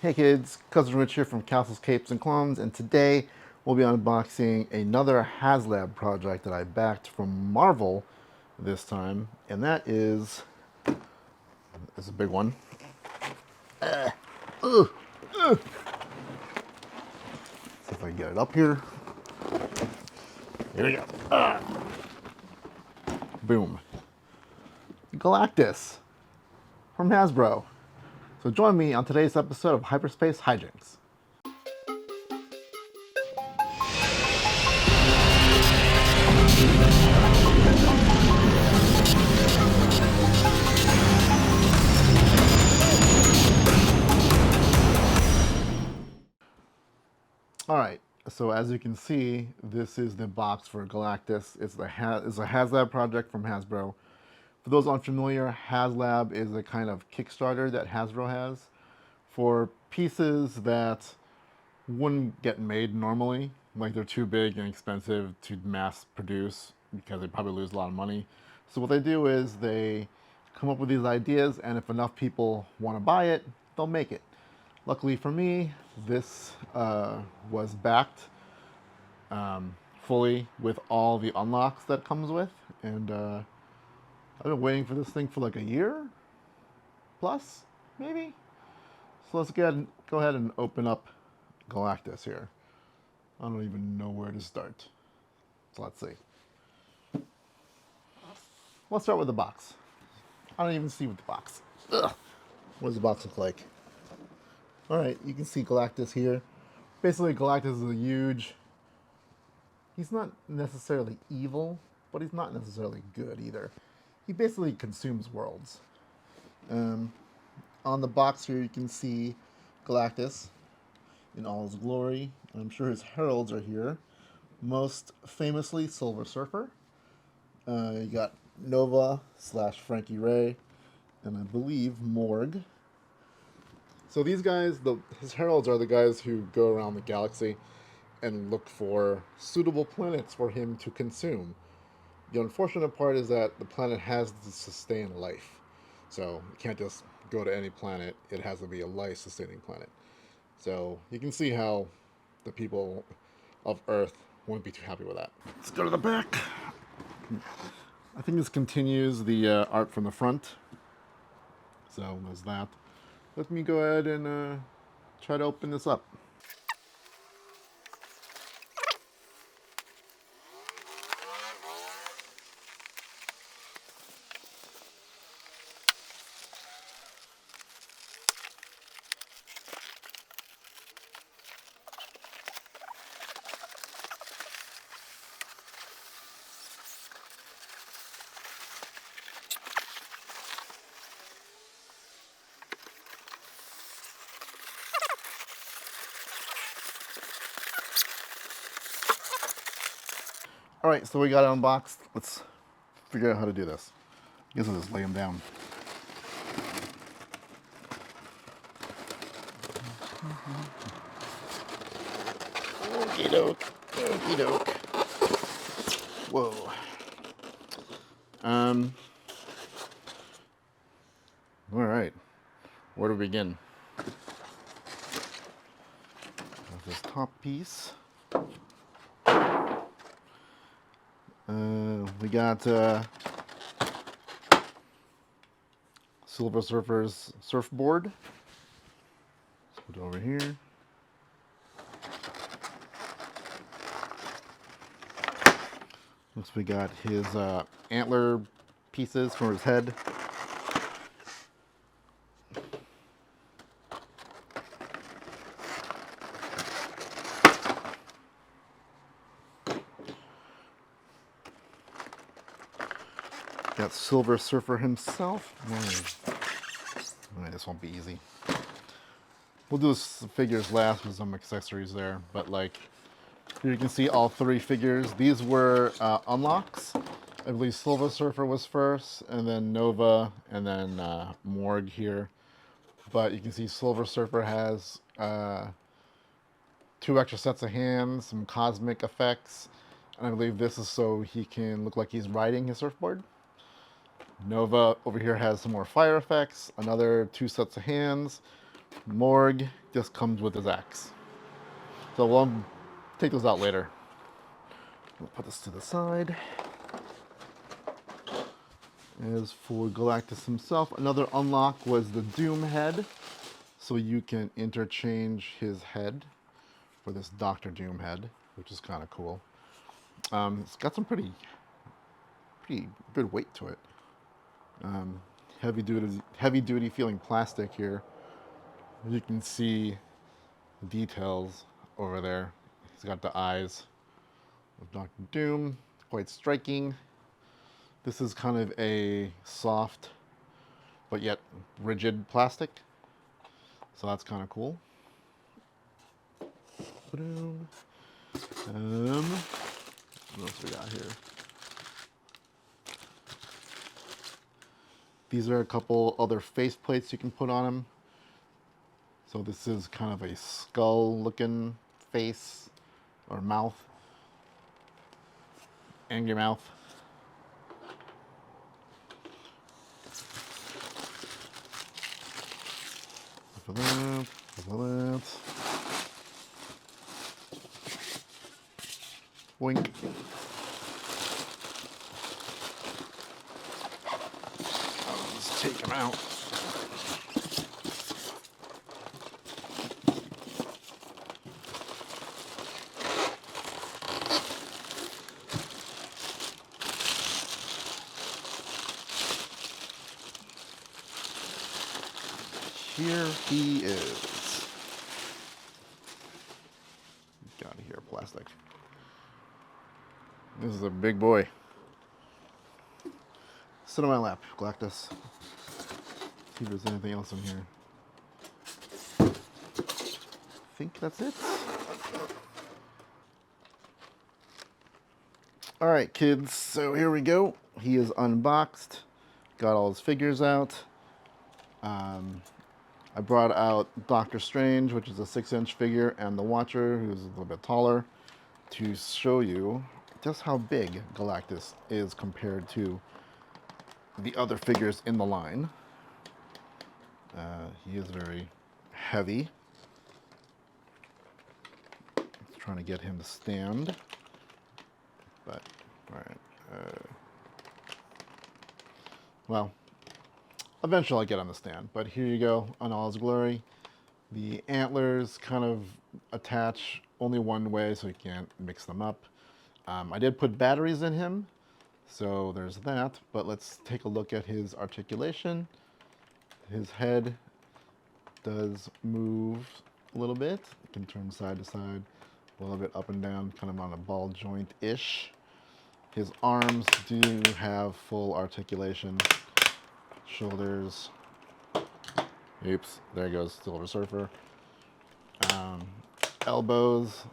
Hey kids, Cousin Rich here from Castles, Capes, and Clones, and today we'll be unboxing another Haslab project that I backed from Marvel this time, and that is, it's a big one. See if I can get it up here. Here we go. Boom. Galactus from Hasbro. So join me on today's episode of Hyperspace Hijinx. All right, so as you can see, this is the box for Galactus. It's a Haslab project from Hasbro. For those unfamiliar, Haslab is a kind of Kickstarter that Hasbro has for pieces that wouldn't get made normally. Like they're too big and expensive to mass produce because they probably lose a lot of money. So what they do is they come up with these ideas, and if enough people want to buy it, they'll make it. Luckily for me, this was backed fully with all the unlocks that comes with, and I've been waiting for this thing for like a year plus, maybe. So let's go ahead and open up Galactus here. I don't even know where to start. So let's see. Let's start with the box. I don't even see what the box. Ugh. What does the box look like? All right, you can see Galactus here. Basically, Galactus is a huge. He's not necessarily evil, but he's not necessarily good either. He basically consumes worlds. On the box here, you can see Galactus in all his glory. I'm sure his heralds are here. Most famously, Silver Surfer. You got Nova / Frankie Ray, and I believe Morg. So these guys, his heralds are the guys who go around the galaxy and look for suitable planets for him to consume. The unfortunate part is that the planet has to sustain life. So you can't just go to any planet. It has to be a life-sustaining planet. So you can see how the people of Earth wouldn't be too happy with that. Let's go to the back. I think this continues the art from the front. So there's that. Let me go ahead and try to open this up. All right, so we got it unboxed. Let's figure out how to do this. I guess I'll just lay them down. Okie doke. Okie doke. Whoa. All right. Where do we begin? This top piece. We got Silver Surfer's surfboard. Let's put it over here. Next we got his antler pieces for his head. Got Silver Surfer himself. Alright, this won't be easy. We'll do the figures last with some accessories there, but like here you can see all three figures. These were unlocks. I believe Silver Surfer was first, and then Nova, and then Morg here. But you can see Silver Surfer has 2 extra sets of hands, some cosmic effects, and I believe this is so he can look like he's riding his surfboard. Nova over here has some more fire effects, another 2 sets of hands, Morg just comes with his axe. So we'll take those out later. We'll put this to the side. As for Galactus himself, another unlock was the Doom head. So you can interchange his head for this Dr. Doom head, which is kind of cool. It's got some pretty good weight to it. Heavy duty feeling plastic here. You can see the details over there. He's got the eyes of Dr. Doom, quite striking. This is kind of a soft but yet rigid plastic, so that's kind of cool. What else we got here? These are a couple other face plates you can put on him. So this is kind of a skull-looking face or mouth, angry mouth. For that. Wink. I'll just take him out. Here he is. Get out of here, plastic. This is a big boy. Sit on my lap, Galactus. See if there's anything else in here. I think that's it. Alright, kids, so here we go. He is unboxed. Got all his figures out. I brought out Doctor Strange, which is a 6-inch figure, and the Watcher, who's a little bit taller, to show you just how big Galactus is compared to the other figures in the line. He is very heavy. Trying to get him to stand, but all right. Well, eventually I'll get on the stand, but here you go on all his glory. The antlers kind of attach only one way, so you can't mix them up. I did put batteries in him, so there's that, but let's take a look at his articulation. His head does move a little bit. It can turn side to side, a little bit up and down, kind of on a ball joint-ish. His arms do have full articulation. Shoulders. Oops, there goes Silver Surfer. Elbows.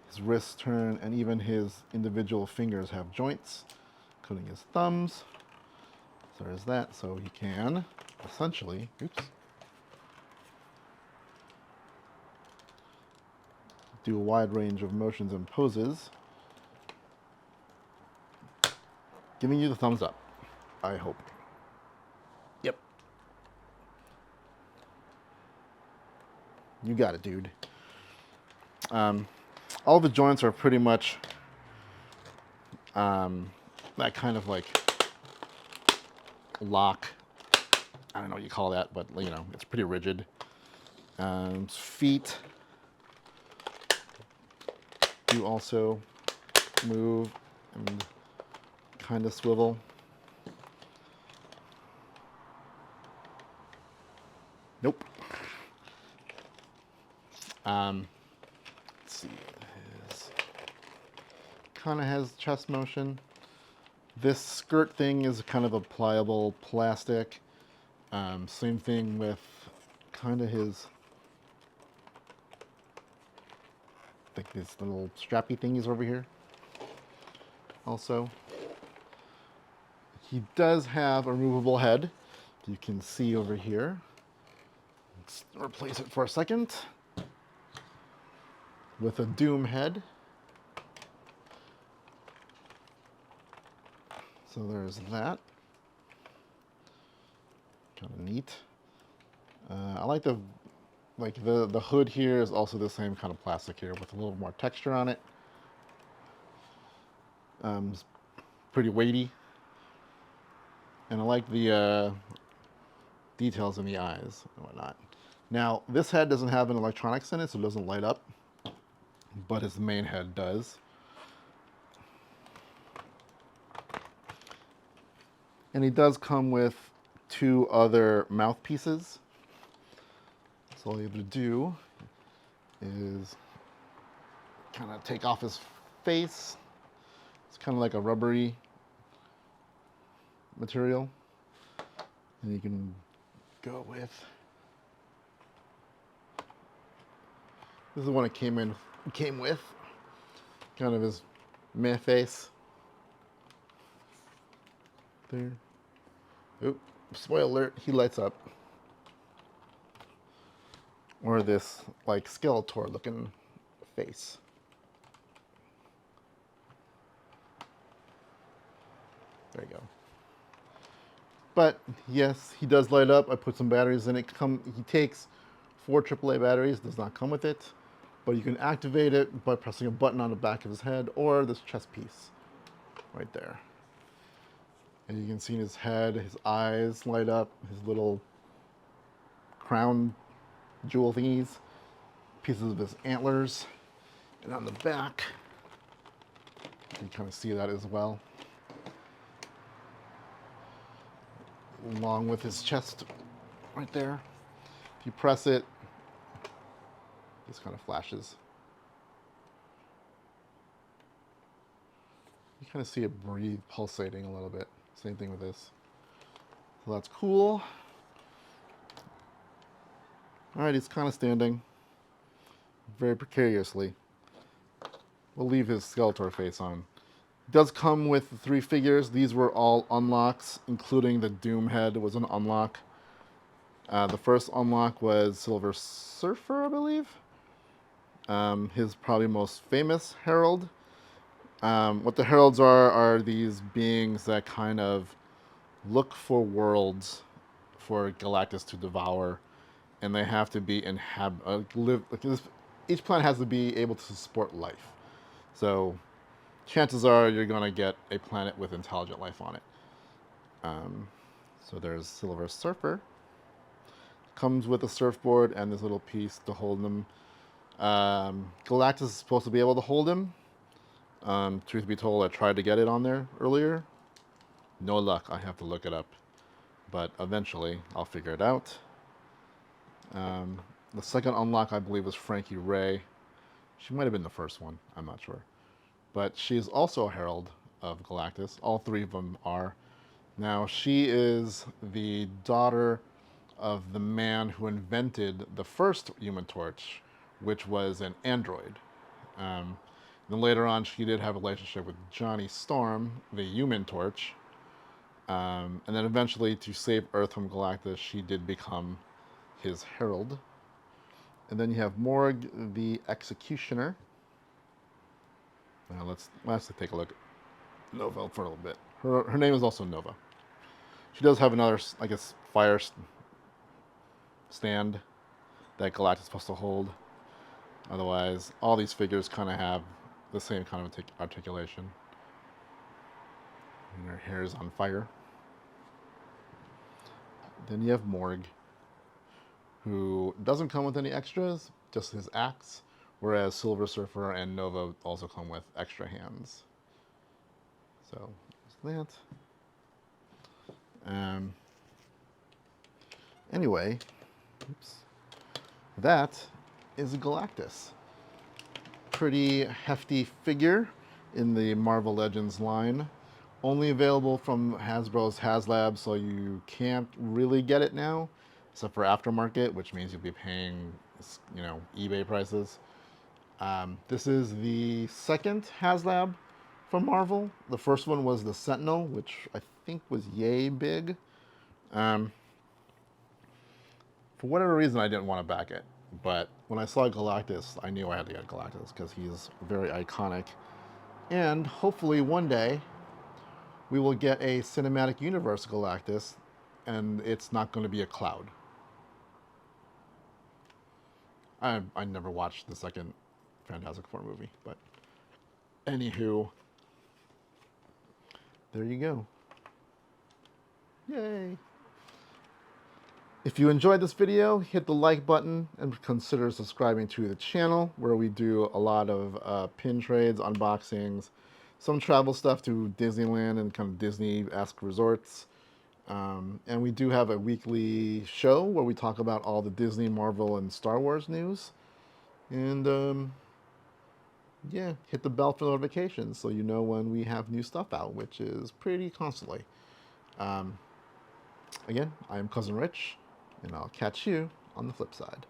His wrists turn, and even his individual fingers have joints, including his thumbs. So there's that, so he can essentially, do a wide range of motions and poses, giving you the thumbs up, I hope. Yep. You got it, dude. All the joints are pretty much that kind of like lock. I don't know what you call that, but you know, it's pretty rigid. Feet do also move and kind of swivel. Nope. Let's see. His kind of has chest motion. This skirt thing is kind of a pliable plastic. Same thing with kind of his, like these little strappy thingies over here. Also, he does have a removable head. You can see over here. Let's replace it for a second with a Doom head. So there's that. kind of neat. I like the hood here is also the same kind of plastic here with a little more texture on it. It's pretty weighty, and I like the details in the eyes and whatnot. Now, this head doesn't have an electronics in it, so it doesn't light up, but his main head does. And he does come with 2 other mouthpieces. So all you have to do is kind of take off his face. It's kind of like a rubbery material. And you can go with, this is the one it came with. Kind of his meh face. There. Oop, spoiler alert, he lights up. Or this like Skeletor looking face. There you go. But yes, he does light up. I put some batteries in it. He takes 4 AAA batteries, does not come with it. But you can activate it by pressing a button on the back of his head or this chest piece right there. And you can see in his head, his eyes light up, his little crown jewel thingies, pieces of his antlers. And on the back, you can kind of see that as well. Along with his chest right there. If you press it, this kind of flashes. You kind of see it breathe, pulsating a little bit. Same thing with this. So that's cool. All right, he's kind of standing very precariously. We'll leave his Skeletor face on. It does come with 3 figures. These were all unlocks, including the Doom head was an unlock. The first unlock was Silver Surfer, I believe. His probably most famous herald. What the heralds are these beings that kind of look for worlds for Galactus to devour, and they have to be each planet has to be able to support life. So chances are you're going to get a planet with intelligent life on it. So there's Silver Surfer. Comes with a surfboard and this little piece to hold him. Galactus is supposed to be able to hold him. Truth be told, I tried to get it on there earlier. No luck. I have to look it up. But eventually, I'll figure it out. The second unlock, I believe, was Frankie Ray. She might have been the first one. I'm not sure. But she's also a herald of Galactus. All 3 of them are. Now, she is the daughter of the man who invented the first Human Torch, which was an android. Then later on, she did have a relationship with Johnny Storm, the Human Torch. And then eventually, to save Earth from Galactus, she did become his herald. And then you have Morg, the Executioner. Now let's take a look at Nova for a little bit. Her name is also Nova. She does have another, I guess, fire stand that Galactus is supposed to hold. Otherwise, all these figures kind of have the same kind of articulation. And her hair is on fire. Then you have Morg, who doesn't come with any extras, just his axe, whereas Silver Surfer and Nova also come with extra hands. So, there's that. Anyway, that is Galactus. Pretty hefty figure in the Marvel Legends line. Only available from Hasbro's Haslab, so you can't really get it now, except for aftermarket, which means you'll be paying, eBay prices. This is the second Haslab from Marvel. The first one was the Sentinel, which I think was yay big. For whatever reason, I didn't want to back it. But when I saw Galactus, I knew I had to get Galactus because he's very iconic. And hopefully one day, we will get a cinematic universe Galactus and it's not going to be a cloud. I never watched the second Fantastic Four movie, but anywho, there you go. Yay! If you enjoyed this video, hit the like button and consider subscribing to the channel, where we do a lot of pin trades, unboxings, some travel stuff to Disneyland and kind of Disney-esque resorts. And we do have a weekly show where we talk about all the Disney, Marvel, and Star Wars news. And yeah, hit the bell for notifications so you know when we have new stuff out, which is pretty constantly. Again, I am Cousin Rich, and I'll catch you on the flip side.